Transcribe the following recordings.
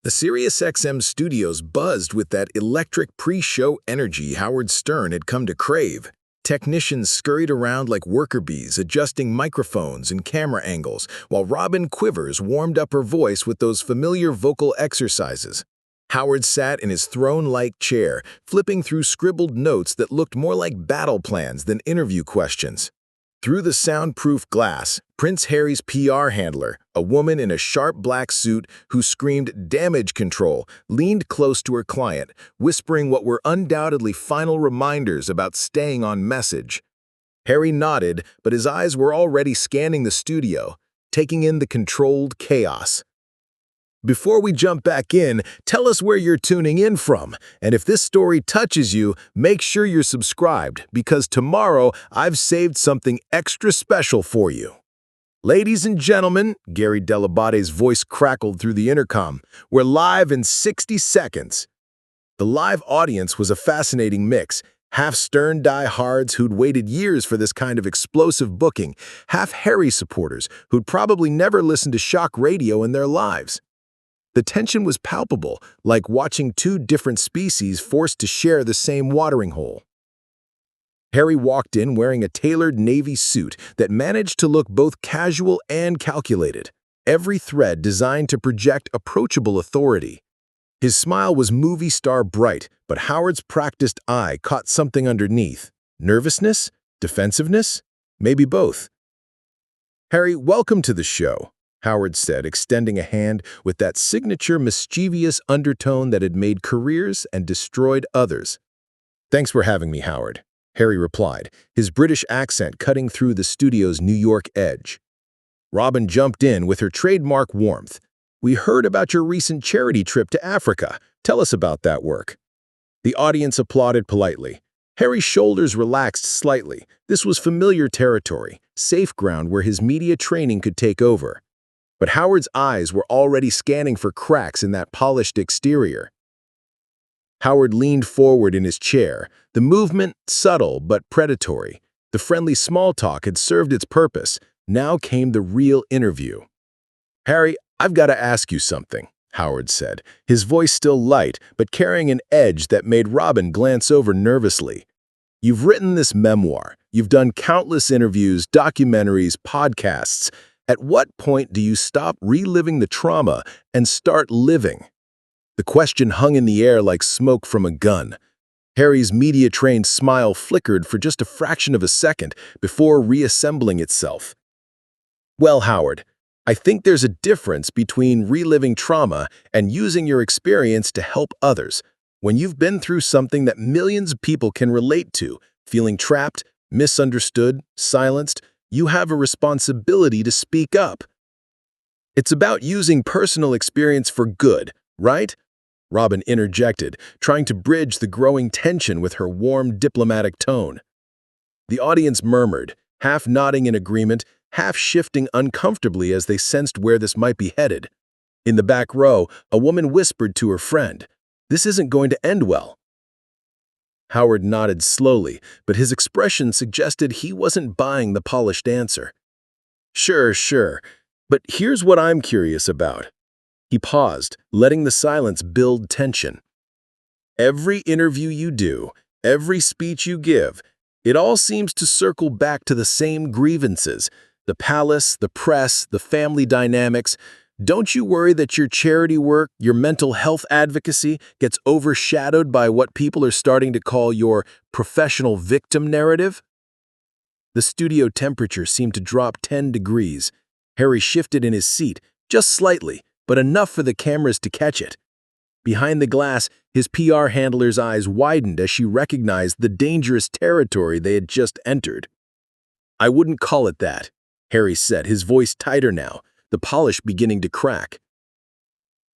The SiriusXM Studios buzzed with that electric pre-show energy Howard Stern had come to crave. Technicians scurried around like worker bees, adjusting microphones and camera angles, while Robin Quivers warmed up her voice with those familiar vocal exercises. Howard sat in his throne-like chair, flipping through scribbled notes that looked more like battle plans than interview questions. Through the soundproof glass, Prince Harry's PR handler, a woman in a sharp black suit who screamed damage control, leaned close to her client, whispering what were undoubtedly final reminders about staying on message. Harry nodded, but his eyes were already scanning the studio, taking in the controlled chaos. Before we jump back in, tell us where you're tuning in from, and if this story touches you, make sure you're subscribed, because tomorrow I've saved something extra special for you. Ladies and gentlemen, Gary Delabate's voice crackled through the intercom. We're live in 60 seconds. The live audience was a fascinating mix. Half Stern diehards who'd waited years for this kind of explosive booking, half Harry supporters who'd probably never listened to shock radio in their lives. The tension was palpable, like watching two different species forced to share the same watering hole. Harry walked in wearing a tailored navy suit that managed to look both casual and calculated, every thread designed to project approachable authority. His smile was movie star bright, but Howard's practiced eye caught something underneath. Nervousness? Defensiveness? Maybe both. "Harry, welcome to the show," Howard said, extending a hand with that signature mischievous undertone that had made careers and destroyed others. "Thanks for having me, Howard," Harry replied, his British accent cutting through the studio's New York edge. Robin jumped in with her trademark warmth. "We heard about your recent charity trip to Africa. Tell us about that work." The audience applauded politely. Harry's shoulders relaxed slightly. This was familiar territory, safe ground where his media training could take over. But Howard's eyes were already scanning for cracks in that polished exterior. Howard leaned forward in his chair, the movement subtle but predatory. The friendly small talk had served its purpose. Now came the real interview. "Harry, I've got to ask you something," Howard said, his voice still light but carrying an edge that made Robin glance over nervously. "You've written this memoir. You've done countless interviews, documentaries, podcasts. At what point do you stop reliving the trauma and start living?" The question hung in the air like smoke from a gun. Harry's media-trained smile flickered for just a fraction of a second before reassembling itself. "Well, Howard, I think there's a difference between reliving trauma and using your experience to help others. When you've been through something that millions of people can relate to, feeling trapped, misunderstood, silenced, you have a responsibility to speak up. It's about using personal experience for good, right?" Robin interjected, trying to bridge the growing tension with her warm, diplomatic tone. The audience murmured, half nodding in agreement, half shifting uncomfortably as they sensed where this might be headed. In the back row, a woman whispered to her friend, "This isn't going to end well." Howard nodded slowly, but his expression suggested he wasn't buying the polished answer. Sure, but here's what I'm curious about." He paused, letting the silence build tension. "Every interview you do, every speech you give, it all seems to circle back to the same grievances, the palace, the press, the family dynamics. Don't you worry that your charity work, your mental health advocacy, gets overshadowed by what people are starting to call your professional victim narrative?" The studio temperature seemed to drop 10 degrees. Harry shifted in his seat, just slightly, but enough for the cameras to catch it. Behind the glass, his PR handler's eyes widened as she recognized the dangerous territory they had just entered. "I wouldn't call it that," Harry said, his voice tighter now, the polish beginning to crack.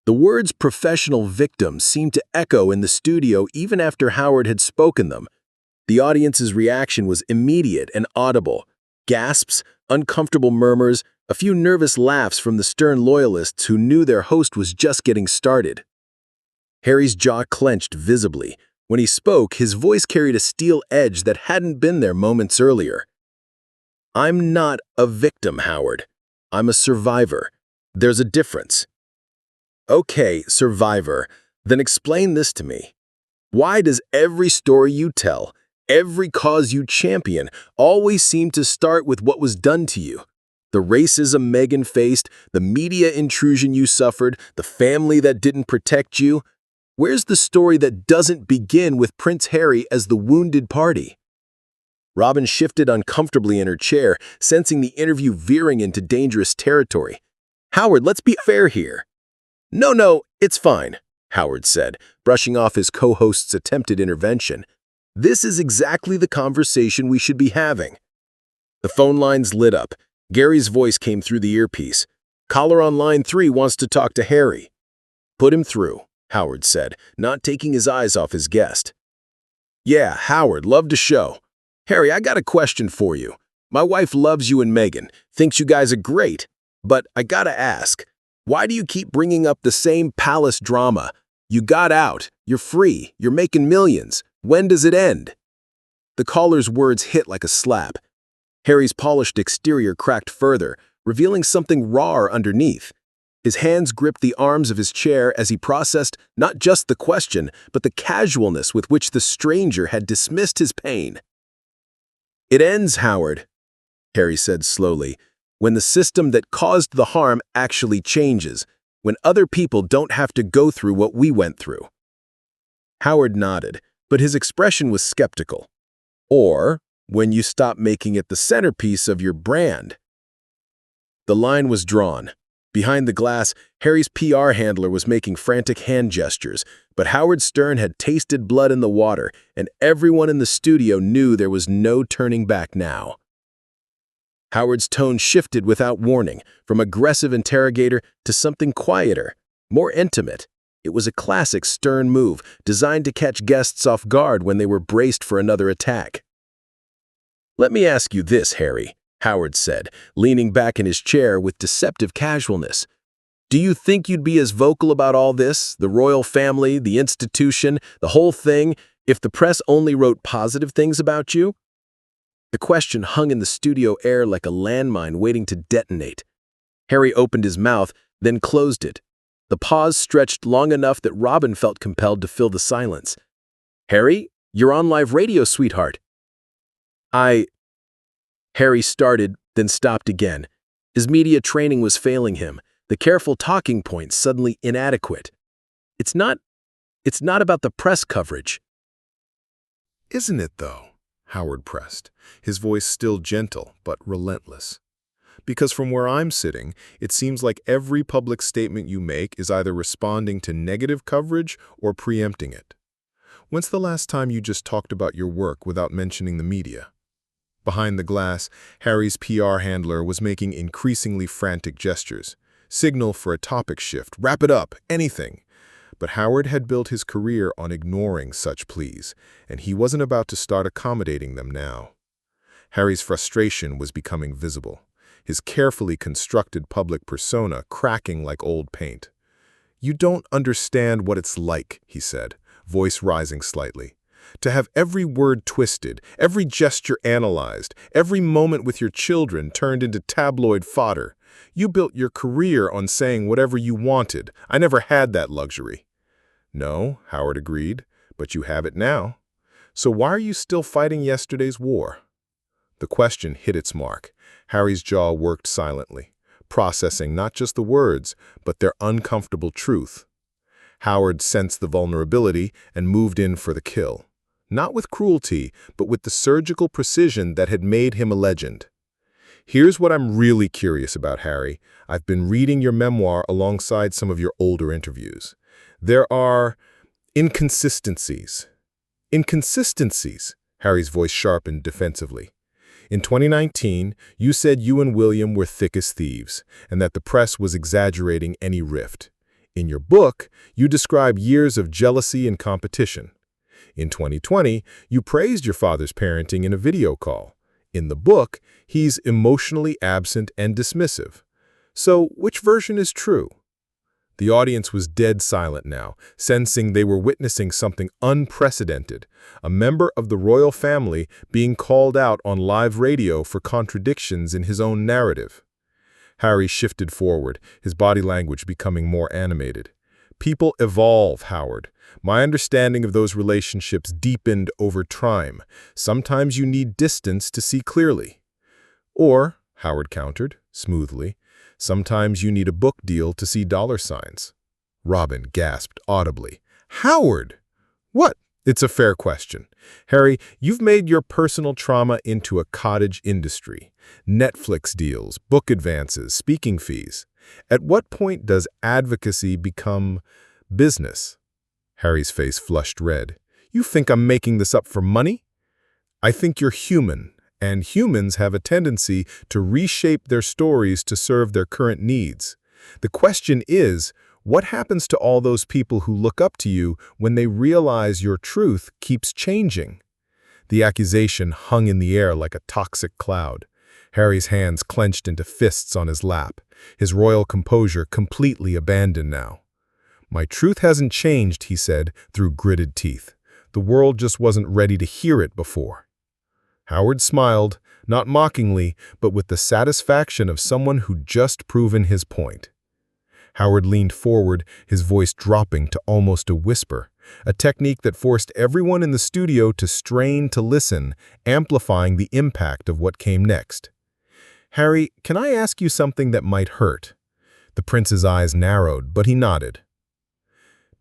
The words professional victim seemed to echo in the studio even after Howard had spoken them. The audience's reaction was immediate and audible. Gasps, uncomfortable murmurs, a few nervous laughs from the Stern loyalists who knew their host was just getting started. Harry's jaw clenched visibly. When he spoke, his voice carried a steel edge that hadn't been there moments earlier. "I'm not a victim, Howard. I'm a survivor. There's a difference." Okay, survivor, then explain this to me. Why does every story you tell, every cause you champion, always seem to start with what was done to you? The racism Megan faced, the media intrusion you suffered, the family that didn't protect you. Where's the story that doesn't begin with Prince Harry as the wounded party? Robin shifted uncomfortably in her chair, sensing the interview veering into dangerous territory. Howard, let's be fair here. No, it's fine, Howard said, brushing off his co-host's attempted intervention. This is exactly the conversation we should be having. The phone lines lit up. Gary's voice came through the earpiece. Caller on line 3 wants to talk to Harry. Put him through, Howard said, not taking his eyes off his guest. Yeah, Howard, love to show. Harry, I got a question for you. My wife loves you and Megan, thinks you guys are great. But I gotta ask, why do you keep bringing up the same palace drama? You got out, you're free, you're making millions. When does it end? The caller's words hit like a slap. Harry's polished exterior cracked further, revealing something raw underneath. His hands gripped the arms of his chair as he processed not just the question, but the casualness with which the stranger had dismissed his pain. It ends, Howard, Harry said slowly, when the system that caused the harm actually changes, when other people don't have to go through what we went through. Howard nodded, but his expression was skeptical. Or when you stop making it the centerpiece of your brand. The line was drawn. Behind the glass, Harry's PR handler was making frantic hand gestures, but Howard Stern had tasted blood in the water, and everyone in the studio knew there was no turning back now. Howard's tone shifted without warning, from aggressive interrogator to something quieter, more intimate. It was a classic Stern move, designed to catch guests off guard when they were braced for another attack. Let me ask you this, Harry, Howard said, leaning back in his chair with deceptive casualness. Do you think you'd be as vocal about all this, the royal family, the institution, the whole thing, if the press only wrote positive things about you? The question hung in the studio air like a landmine waiting to detonate. Harry opened his mouth, then closed it. The pause stretched long enough that Robin felt compelled to fill the silence. Harry, you're on live radio, sweetheart. Harry started, then stopped again. His media training was failing him, the careful talking points suddenly inadequate. It's not about the press coverage. Isn't it, though? Howard pressed, his voice still gentle but relentless. Because from where I'm sitting, it seems like every public statement you make is either responding to negative coverage or preempting it. When's the last time you just talked about your work without mentioning the media? Behind the glass, Harry's PR handler was making increasingly frantic gestures. Signal for a topic shift, wrap it up, anything. But Howard had built his career on ignoring such pleas, and he wasn't about to start accommodating them now. Harry's frustration was becoming visible, his carefully constructed public persona cracking like old paint. You don't understand what it's like, he said, voice rising slightly. To have every word twisted, every gesture analyzed, every moment with your children turned into tabloid fodder. You built your career on saying whatever you wanted. I never had that luxury. No, Howard agreed, but you have it now. So why are you still fighting yesterday's war? The question hit its mark. Harry's jaw worked silently, processing not just the words, but their uncomfortable truth. Howard sensed the vulnerability and moved in for the kill. Not with cruelty, but with the surgical precision that had made him a legend. Here's what I'm really curious about, Harry. I've been reading your memoir alongside some of your older interviews. There are inconsistencies. Inconsistencies, Harry's voice sharpened defensively. In 2019, you said you and William were thick as thieves, and that the press was exaggerating any rift. In your book, you describe years of jealousy and competition. In 2020, you praised your father's parenting in a video call. In the book, he's emotionally absent and dismissive. So, which version is true? The audience was dead silent now, sensing they were witnessing something unprecedented, a member of the royal family being called out on live radio for contradictions in his own narrative. Harry shifted forward, his body language becoming more animated. People evolve, Howard. My understanding of those relationships deepened over time. Sometimes you need distance to see clearly. Or, Howard countered, smoothly, sometimes you need a book deal to see dollar signs. Robin gasped audibly. Howard! What? It's a fair question. Harry, you've made your personal trauma into a cottage industry. Netflix deals, book advances, speaking fees. At what point does advocacy become business? Harry's face flushed red. You think I'm making this up for money? I think you're human, and humans have a tendency to reshape their stories to serve their current needs. The question is, what happens to all those people who look up to you when they realize your truth keeps changing? The accusation hung in the air like a toxic cloud. Harry's hands clenched into fists on his lap, his royal composure completely abandoned now. My truth hasn't changed, he said through gritted teeth. The world just wasn't ready to hear it before. Howard smiled, not mockingly, but with the satisfaction of someone who'd just proven his point. Howard leaned forward, his voice dropping to almost a whisper, a technique that forced everyone in the studio to strain to listen, amplifying the impact of what came next. Harry, can I ask you something that might hurt? The prince's eyes narrowed, but he nodded.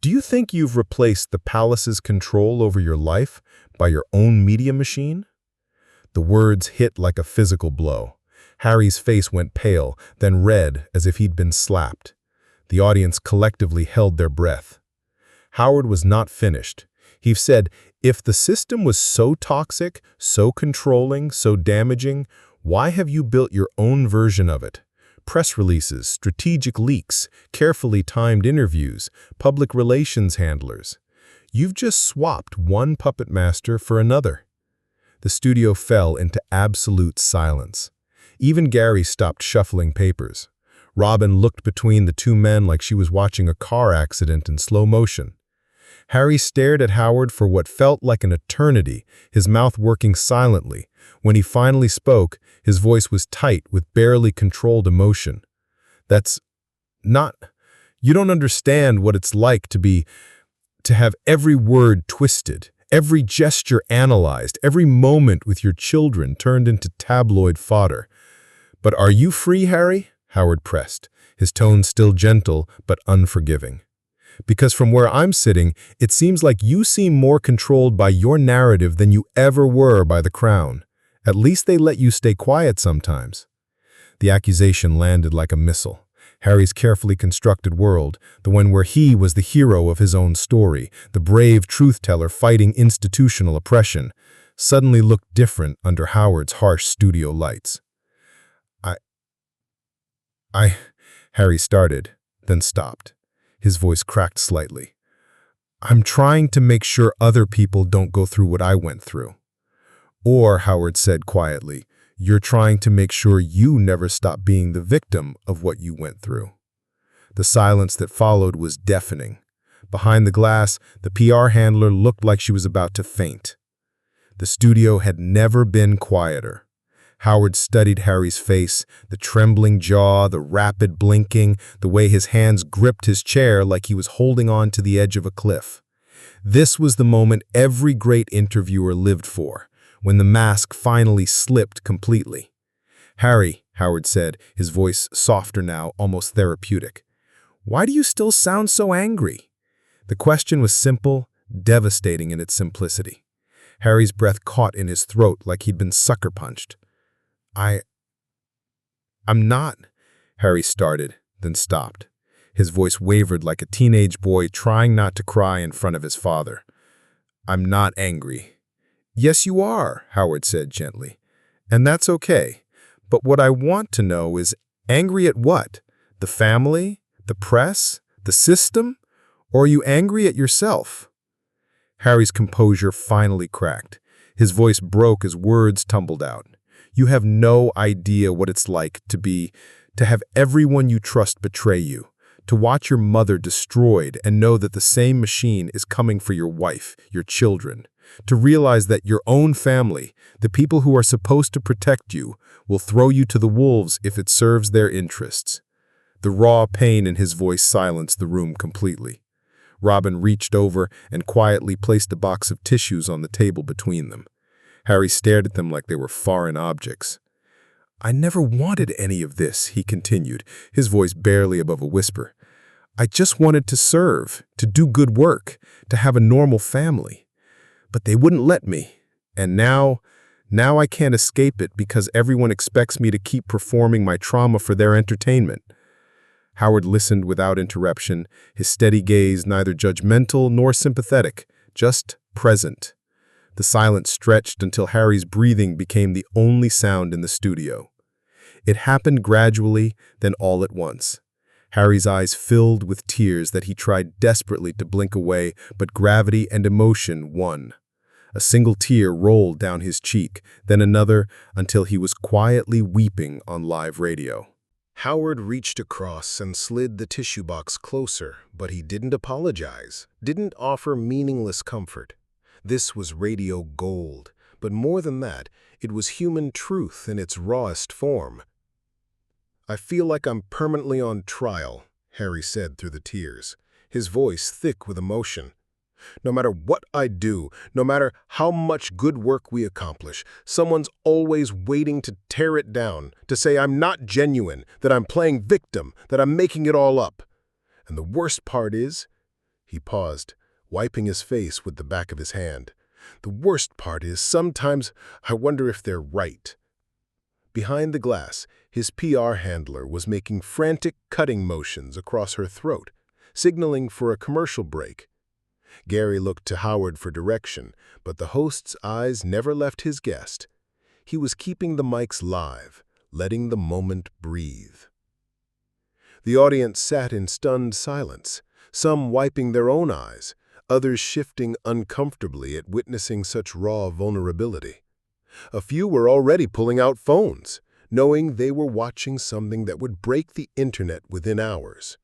Do you think you've replaced the palace's control over your life by your own media machine? The words hit like a physical blow. Harry's face went pale, then red as if he'd been slapped. The audience collectively held their breath. Howard was not finished. He said, if the system was so toxic, so controlling, so damaging, why have you built your own version of it? Press releases, strategic leaks, carefully timed interviews, public relations handlers. You've just swapped one puppet master for another. The studio fell into absolute silence. Even Gary stopped shuffling papers. Robin looked between the two men like she was watching a car accident in slow motion. Harry stared at Howard for what felt like an eternity, his mouth working silently. When he finally spoke, his voice was tight with barely controlled emotion. You don't understand what it's like to have every word twisted, every gesture analyzed, every moment with your children turned into tabloid fodder. But are you free, Harry? Howard pressed, his tone still gentle but unforgiving. Because from where I'm sitting, it seems like you seem more controlled by your narrative than you ever were by the crown. At least they let you stay quiet sometimes. The accusation landed like a missile. Harry's carefully constructed world, the one where he was the hero of his own story, the brave truth-teller fighting institutional oppression, suddenly looked different under Howard's harsh studio lights. Harry started, then stopped. His voice cracked slightly. I'm trying to make sure other people don't go through what I went through. Or, Howard said quietly, you're trying to make sure you never stop being the victim of what you went through. The silence that followed was deafening. Behind the glass, the PR handler looked like she was about to faint. The studio had never been quieter. Howard studied Harry's face, the trembling jaw, the rapid blinking, the way his hands gripped his chair like he was holding on to the edge of a cliff. This was the moment every great interviewer lived for, when the mask finally slipped completely. Harry, Howard said, his voice softer now, almost therapeutic. Why do you still sound so angry? The question was simple, devastating in its simplicity. Harry's breath caught in his throat like he'd been sucker punched. I'm not, Harry started, then stopped. His voice wavered like a teenage boy trying not to cry in front of his father. I'm not angry. Yes, you are, Howard said gently. And that's okay. But what I want to know is, angry at what? The family? The press? The system? Or are you angry at yourself? Harry's composure finally cracked. His voice broke as words tumbled out. You have no idea what it's like to have everyone you trust betray you, to watch your mother destroyed and know that the same machine is coming for your wife, your children, To realize that your own family, the people who are supposed to protect you, will throw you to the wolves if it serves their interests. The raw pain in his voice silenced the room completely. Robin reached over and quietly placed a box of tissues on the table between them. Harry stared at them like they were foreign objects. "I never wanted any of this," he continued, his voice barely above a whisper. "I just wanted to serve, to do good work, to have a normal family. But they wouldn't let me. And now I can't escape it because everyone expects me to keep performing my trauma for their entertainment." Howard listened without interruption, his steady gaze neither judgmental nor sympathetic, just present. The silence stretched until Harry's breathing became the only sound in the studio. It happened gradually, then all at once. Harry's eyes filled with tears that he tried desperately to blink away, but gravity and emotion won. A single tear rolled down his cheek, then another, until he was quietly weeping on live radio. Howard reached across and slid the tissue box closer, but he didn't apologize, didn't offer meaningless comfort. This was radio gold, but more than that, it was human truth in its rawest form. "I feel like I'm permanently on trial," Harry said through the tears, his voice thick with emotion. "No matter what I do, no matter how much good work we accomplish, someone's always waiting to tear it down, to say I'm not genuine, that I'm playing victim, that I'm making it all up. And the worst part is," he paused, wiping his face with the back of his hand, "the worst part is sometimes I wonder if they're right." Behind the glass, his PR handler was making frantic cutting motions across her throat, signaling for a commercial break. Gary looked to Howard for direction, but the host's eyes never left his guest. He was keeping the mics live, letting the moment breathe. The audience sat in stunned silence, some wiping their own eyes, others shifting uncomfortably at witnessing such raw vulnerability. A few were already pulling out phones, knowing they were watching something that would break the internet within hours.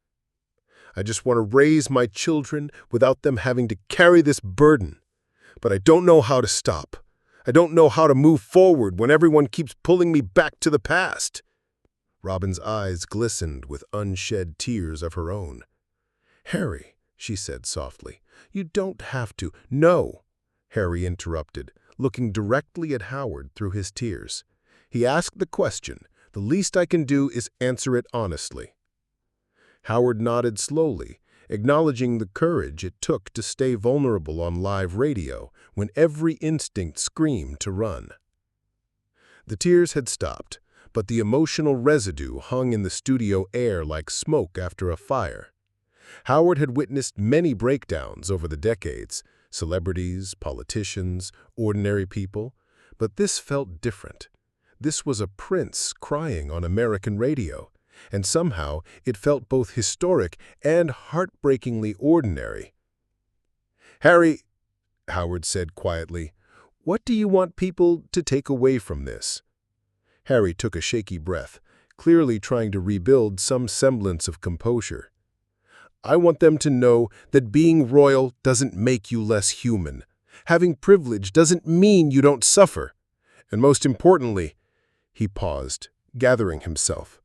"I just want to raise my children without them having to carry this burden. But I don't know how to stop. I don't know how to move forward when everyone keeps pulling me back to the past." Robin's eyes glistened with unshed tears of her own. "Harry," she said softly, "you don't have to." "No," Harry interrupted, looking directly at Howard through his tears. "He asked the question. The least I can do is answer it honestly." Howard nodded slowly, acknowledging the courage it took to stay vulnerable on live radio when every instinct screamed to run. The tears had stopped, but the emotional residue hung in the studio air like smoke after a fire. Howard had witnessed many breakdowns over the decades, celebrities, politicians, ordinary people, but this felt different. This was a prince crying on American radio, and somehow it felt both historic and heartbreakingly ordinary. "Harry," Howard said quietly, "what do you want people to take away from this?" Harry took a shaky breath, clearly trying to rebuild some semblance of composure. "I want them to know that being royal doesn't make you less human. Having privilege doesn't mean you don't suffer. And most importantly," he paused, gathering himself,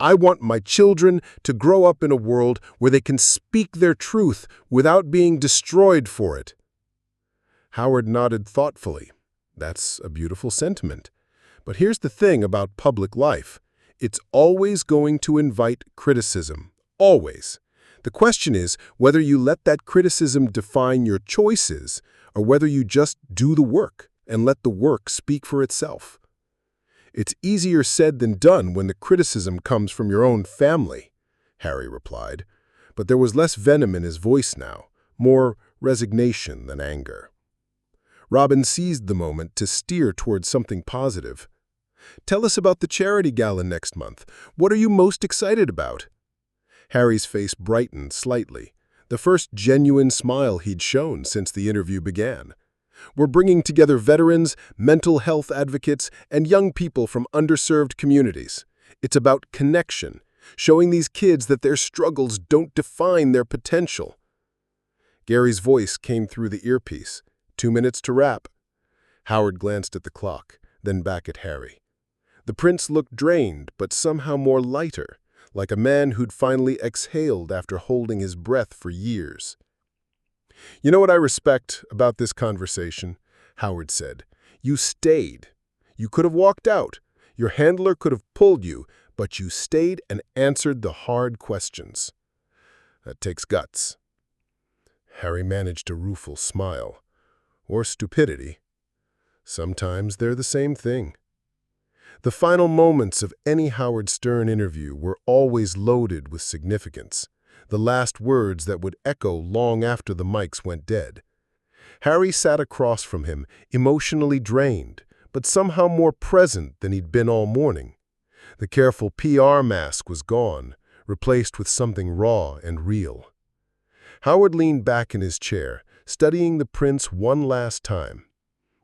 "I want my children to grow up in a world where they can speak their truth without being destroyed for it." Howard nodded thoughtfully. "That's a beautiful sentiment. But here's the thing about public life. It's always going to invite criticism. Always. The question is whether you let that criticism define your choices or whether you just do the work and let the work speak for itself. It's easier said than done when the criticism comes from your own family," Harry replied, but there was less venom in his voice now, more resignation than anger. Robin seized the moment to steer towards something positive. "Tell us about the charity gala next month. What are you most excited about?" Harry's face brightened slightly, the first genuine smile he'd shown since the interview began. "We're bringing together veterans, mental health advocates, and young people from underserved communities. It's about connection, showing these kids that their struggles don't define their potential." Gary's voice came through the earpiece, 2 minutes to wrap." Howard glanced at the clock, then back at Harry. The prince looked drained, but somehow more lighter, like a man who'd finally exhaled after holding his breath for years. "You know what I respect about this conversation?" Howard said. "You stayed. You could have walked out. Your handler could have pulled you, but you stayed and answered the hard questions. That takes guts." Harry managed a rueful smile. Or stupidity. Sometimes they're the same thing. The final moments of any Howard Stern interview were always loaded with significance, the last words that would echo long after the mics went dead. Harry sat across from him, emotionally drained, but somehow more present than he'd been all morning. The careful PR mask was gone, replaced with something raw and real. Howard leaned back in his chair, studying the prince one last time.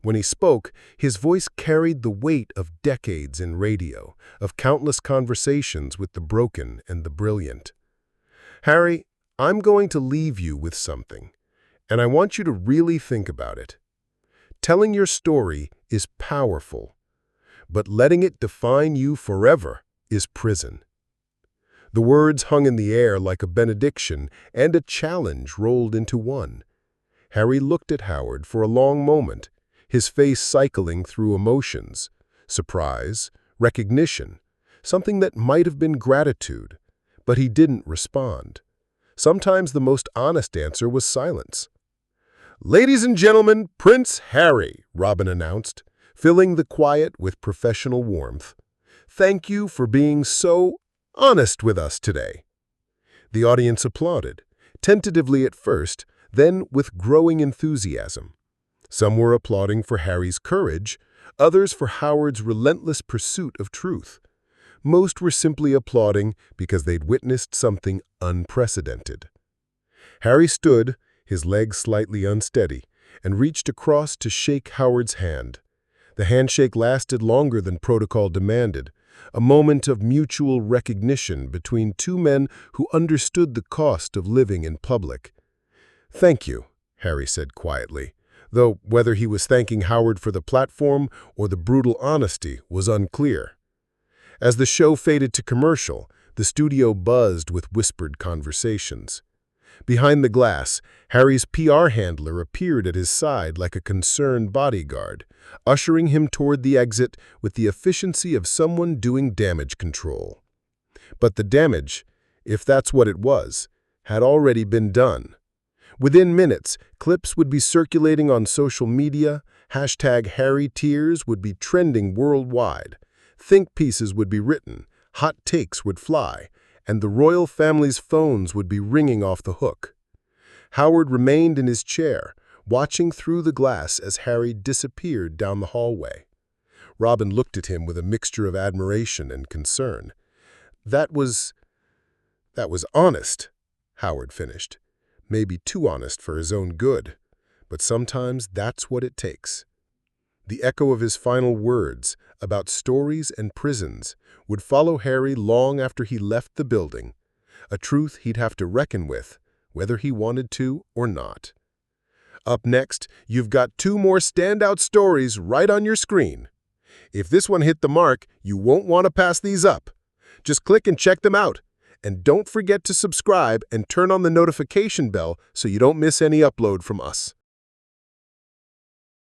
When he spoke, his voice carried the weight of decades in radio, of countless conversations with the broken and the brilliant. "Harry, I'm going to leave you with something, and I want you to really think about it. Telling your story is powerful, but letting it define you forever is prison." The words hung in the air like a benediction and a challenge rolled into one. Harry looked at Howard for a long moment, his face cycling through emotions, surprise, recognition, something that might have been gratitude, but he didn't respond. Sometimes the most honest answer was silence. "Ladies and gentlemen, Prince Harry," Robin announced, filling the quiet with professional warmth. "Thank you for being so honest with us today." The audience applauded, tentatively at first, then with growing enthusiasm. Some were applauding for Harry's courage, others for Howard's relentless pursuit of truth. Most were simply applauding because they'd witnessed something unprecedented. Harry stood, his legs slightly unsteady, and reached across to shake Howard's hand. The handshake lasted longer than protocol demanded, a moment of mutual recognition between two men who understood the cost of living in public. "Thank you," Harry said quietly, though whether he was thanking Howard for the platform or the brutal honesty was unclear. As the show faded to commercial, the studio buzzed with whispered conversations. Behind the glass, Harry's PR handler appeared at his side like a concerned bodyguard, ushering him toward the exit with the efficiency of someone doing damage control. But the damage, if that's what it was, had already been done. Within minutes, clips would be circulating on social media, #HarryTears would be trending worldwide, think pieces would be written, hot takes would fly, and the royal family's phones would be ringing off the hook. Howard remained in his chair, watching through the glass as Harry disappeared down the hallway. Robin looked at him with a mixture of admiration and concern. That was honest," Howard finished. "Maybe too honest for his own good, but sometimes that's what it takes." The echo of his final words about stories and prisons would follow Harry long after he left the building, a truth he'd have to reckon with, whether he wanted to or not. Up next, you've got 2 more standout stories right on your screen. If this one hit the mark, you won't want to pass these up. Just click and check them out. And don't forget to subscribe and turn on the notification bell so you don't miss any upload from us.